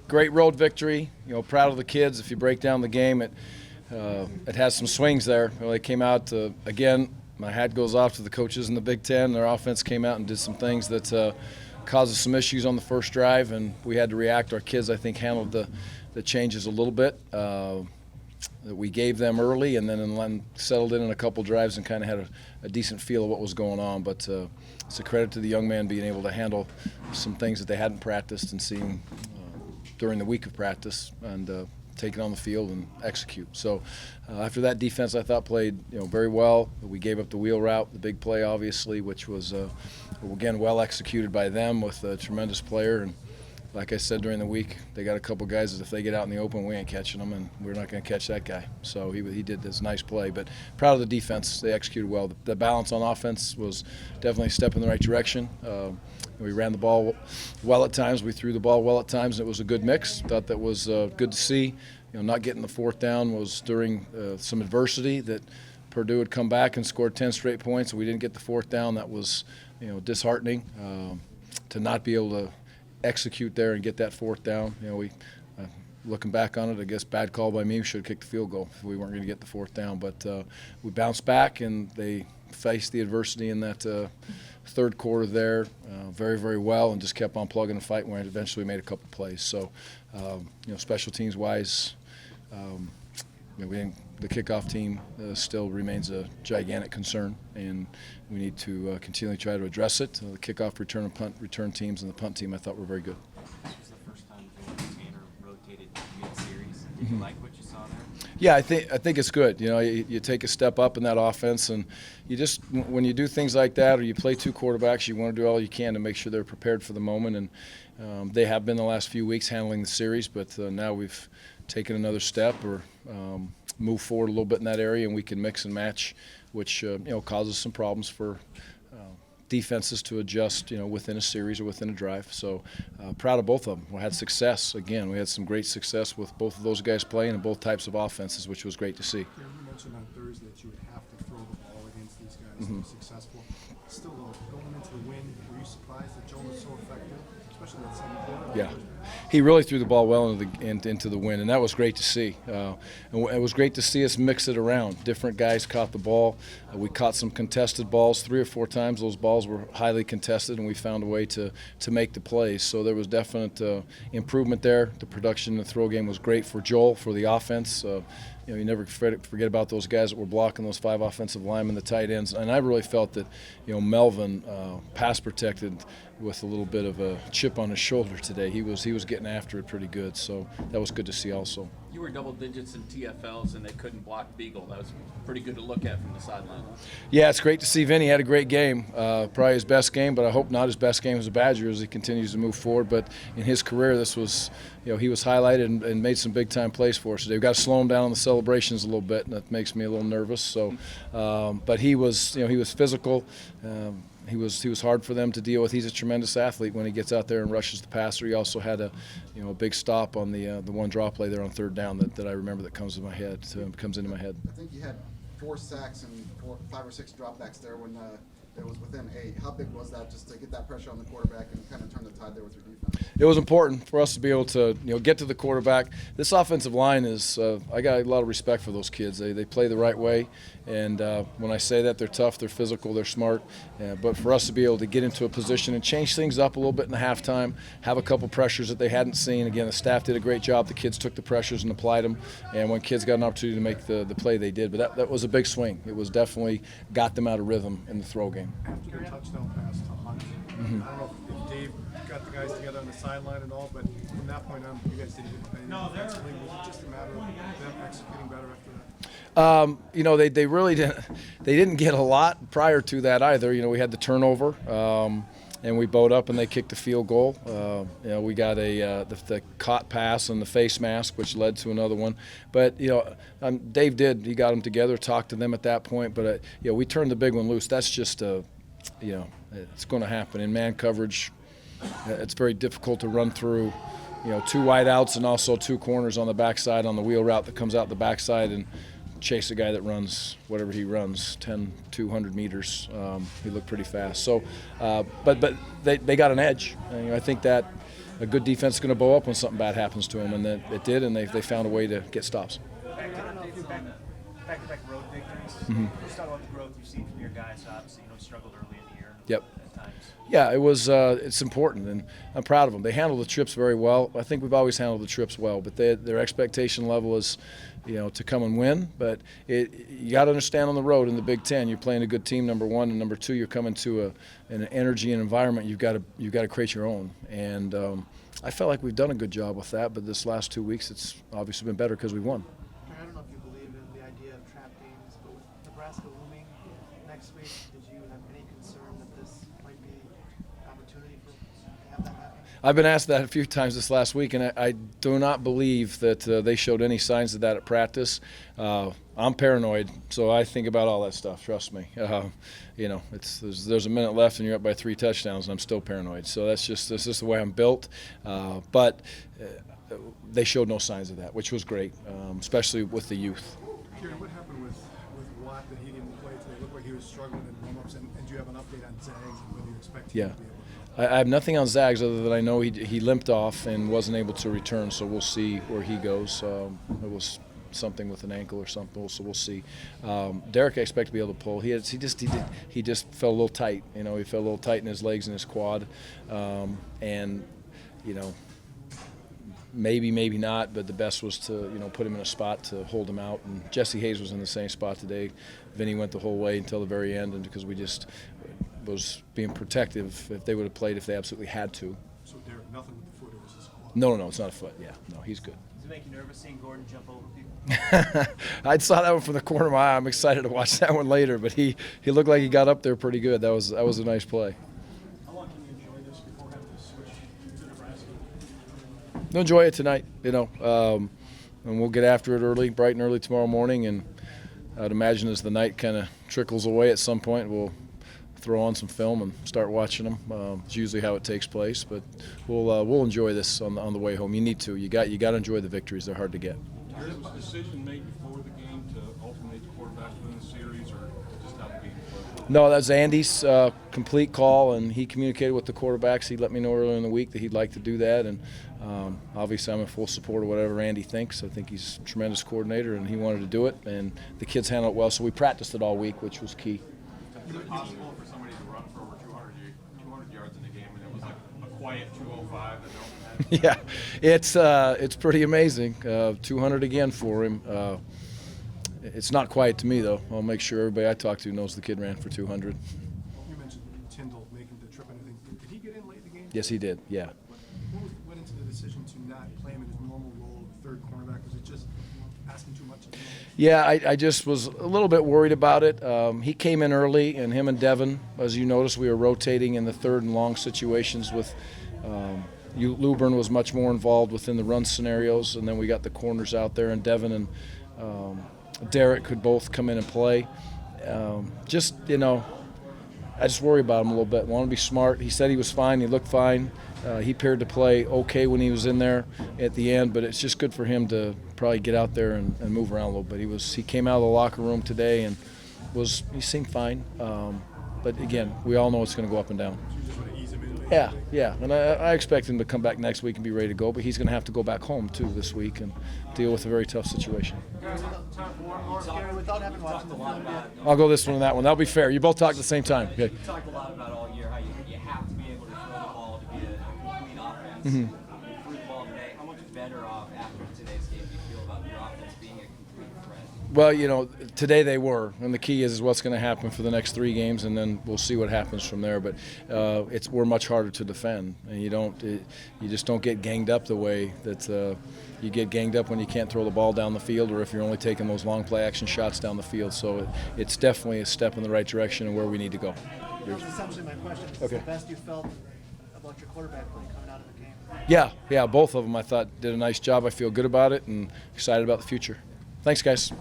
great road victory. Proud of the kids. If you break down the game, it has some swings there. They came out again. My hat goes off to the coaches in the Big Ten. Their offense came out and did some things that caused us some issues on the first drive, and we had to react. Our kids, I think, handled the changes a little bit that we gave them early, and then settled in a couple drives and kind of had a decent feel of what was going on. But it's a credit to the young man being able to handle some things that they hadn't practiced and seeing during the week of practice, and take it on the field and execute. So after that, defense I thought played very well. We gave up the wheel route, the big play obviously, which was again well executed by them with a tremendous player. And like I said during the week, they got a couple guys that if they get out in the open, we ain't catching them, and we're not going to catch that guy. So he did this nice play. But proud of the defense. They executed well. The balance on offense was definitely a step in the right direction. We ran the ball well at times. We threw the ball well at times. It was a good mix. Thought that was good to see. Not getting the fourth down was during some adversity that Purdue had come back and scored 10 straight points. We didn't get the fourth down. That was disheartening to not be able to execute there and get that fourth down. We looking back on it, I guess bad call by me. We should have kicked the field goal if we weren't going to get the fourth down. But we bounced back, and they faced the adversity in that third quarter there very, very well, and just kept on plugging the fight, and eventually made a couple plays. So, special teams wise, the kickoff team still remains a gigantic concern, and we need to continually try to address it. The kickoff return and punt return teams and the punt team I thought were very good. This was the first time Joel Gator rotated mid-series. Did you like what you saw there? Yeah, I think it's good. You take a step up in that offense, and you just when you do things like that, or you play two quarterbacks, you want to do all you can to make sure they're prepared for the moment. And they have been the last few weeks handling the series, but now we've taken another step or move forward a little bit in that area, and we can mix and match, which causes some problems for defenses to adjust, within a series or within a drive. So proud of both of them. We had success. Again, we had some great success with both of those guys playing in both types of offenses, which was great to see. You mentioned on Thursday that you would have to throw the ball against these guys to be successful. Still, though, going into the win, were you surprised that Joel was so effective, especially that second quarter? Yeah. He really threw the ball well into the win, and that was great to see. And it was great to see us mix it around. Different guys caught the ball. We caught some contested balls 3 or 4 times. Those balls were highly contested, and we found a way to make the plays. So there was definite improvement there. The production in the throw game was great for Joel, for the offense. You never forget about those guys that were blocking those 5 offensive linemen, the tight ends. And I really felt that, Melvin pass protected with a little bit of a chip on his shoulder today. He was getting after it pretty good, so that was good to see also. You were double digits in TFLs, and they couldn't block Beagle. That was pretty good to look at from the sideline. Yeah, it's great to see Vinny had a great game, probably his best game, but I hope not his best game as a Badger as he continues to move forward. But in his career, this was, he was highlighted and made some big-time plays for us today. We've got to slow him down on the celebrations a little bit, and that makes me a little nervous. So, but he was, he was physical. He was hard for them to deal with. He's a tremendous athlete when he gets out there and rushes the passer. He also had a big stop on the one draw play there on third down that I remember that comes into my head. I think you had 4 sacks and 5 or 6 dropbacks there when it was within 8. How big was that just to get that pressure on the quarterback and kind of turn the tide there with your defense? It was important for us to be able to get to the quarterback. This offensive line is I got a lot of respect for those kids. They play the right way, and when I say that, they're tough, they're physical, they're smart. But for us to be able to get into a position and change things up a little bit in the halftime, have a couple pressures that they hadn't seen. Again, the staff did a great job. The kids took the pressures and applied them, and when kids got an opportunity to make the play, they did. But that was a big swing. It was definitely got them out of rhythm in the throw game. After the touchdown pass to Hunt, I don't know if Dave got the guys together on the sideline and all, but from that point on, you guys didn't get anything defensively. Was it just a matter of them executing better after that? They really didn't. They didn't get a lot prior to that either. We had the turnover, and we bowed up and they kicked the field goal. We got the caught pass and the face mask, which led to another one. But Dave he got them together, talked to them at that point. But we turned the big one loose. That's just it's going to happen in man coverage. It's very difficult to run through, 2 wide outs and also 2 corners on the backside on the wheel route that comes out the backside and chase a guy that runs whatever he runs, 200 meters. He looked pretty fast. So, but they got an edge. I think that a good defense is going to bow up when something bad happens to them, and then it did, and they found a way to get stops. Back-to-back road victories. Just talk about the growth you've seen from your guys. Obviously, struggled early in the year. Yep. At times. Yeah, it was. It's important, and I'm proud of them. They handled the trips very well. I think we've always handled the trips well, but their expectation level is, to come and win. But you got to understand, on the road in the Big Ten, you're playing a good team, number one, and number two, you're coming to an energy and environment you've got to create your own. And I felt like we've done a good job with that. But this last 2 weeks, it's obviously been better because we won. I don't know if you believe in the idea of trap games, but with Nebraska looming next week, did you have any concern that this might be an opportunity to have that happen? I've been asked that a few times this last week, and I do not believe that they showed any signs of that at practice. I'm paranoid, so I think about all that stuff. Trust me. There's a minute left, and you're up by 3 touchdowns, and I'm still paranoid. So that's just the way I'm built. But they showed no signs of that, which was great, especially with the youth. Kieran, what happened with Watt that he didn't play today? It looked like he was struggling in warm-ups, and do you have an update on Zags and whether you expect him to be able to? I have nothing on Zags other than I know he limped off and wasn't able to return, so we'll see where he goes. It was something with an ankle or something, so we'll see. Derek, I expect to be able to pull. He just felt a little tight. He felt a little tight in his legs and his quad, maybe not, but the best was to put him in a spot to hold him out. And Jesse Hayes was in the same spot today. Vinny went the whole way until the very end, and because we just was being protective if they would have played if they absolutely had to. So Derek, nothing with the foot, it was his quad? No, it's not a foot. Yeah, no, he's good. Does it make you nervous seeing Gordon jump over people? I saw that one from the corner of my eye. I'm excited to watch that one later, but he looked like he got up there pretty good. That was a nice play. How long can you enjoy this before having to switch to Nebraska? They'll enjoy it tonight, and we'll get after it early, bright and early tomorrow morning, and I'd imagine as the night kind of trickles away at some point, we'll throw on some film and start watching them. It's usually how it takes place, but we'll enjoy this on the way home. You need to. You got to enjoy the victories. They're hard to get. Was the decision made before the game to alternate the quarterback within the series, or just not being played? No, that's Andy's complete call, and he communicated with the quarterbacks. He let me know earlier in the week that he'd like to do that, and obviously I'm in full support of whatever Andy thinks. I think he's a tremendous coordinator, and he wanted to do it, and the kids handled it well. So we practiced it all week, which was key. Is it possible for somebody to run for over 200 yards in the game, and it was like a quiet 205 that no one had? Yeah, it's pretty amazing. 200 again for him. It's not quiet to me, though. I'll make sure everybody I talk to knows the kid ran for 200. You mentioned Tyndall making the trip and everything. Did he get in late in the game? Yes, he did, yeah. What went into the decision to not play him in his normal role of third cornerback? Was it just asking too much of him? Yeah, I just was a little bit worried about it. He came in early, and him and Devin, as you noticed, we were rotating in the third and long situations with Lubern was much more involved within the run scenarios, and then we got the corners out there, and Devin and Derek could both come in and play. I just worry about him a little bit. Want to be smart. He said he was fine. He looked fine. He appeared to play okay when he was in there at the end, but it's just good for him to probably get out there and move around a little bit. He came out of the locker room today and he seemed fine. But again, we all know it's going to go up and down. So you just want to ease him in late? Yeah, and I expect him to come back next week and be ready to go, but he's going to have to go back home too this week and deal with a very tough situation. Gary, without having watched the film yet, I'll go this one and that one. That'll be fair. You both talk at the same time. Okay. You talked a lot about all year how you have to be able to throw the ball to be a complete offense. Mm-hmm. You threw the ball today. How much better off after today's game do you feel about your offense being a complete threat? Well, today they were, and the key is what's going to happen for the next 3 games, and then we'll see what happens from there. But we're much harder to defend, and you just don't get ganged up the way that you get ganged up when you can't throw the ball down the field, or if you're only taking those long play action shots down the field. So it's definitely a step in the right direction and where we need to go. that was essentially my question. Is Okay. the best you felt about your quarterback play coming out of the game? Yeah, both of them I thought did a nice job. I feel good about it and excited about the future. Thanks, guys.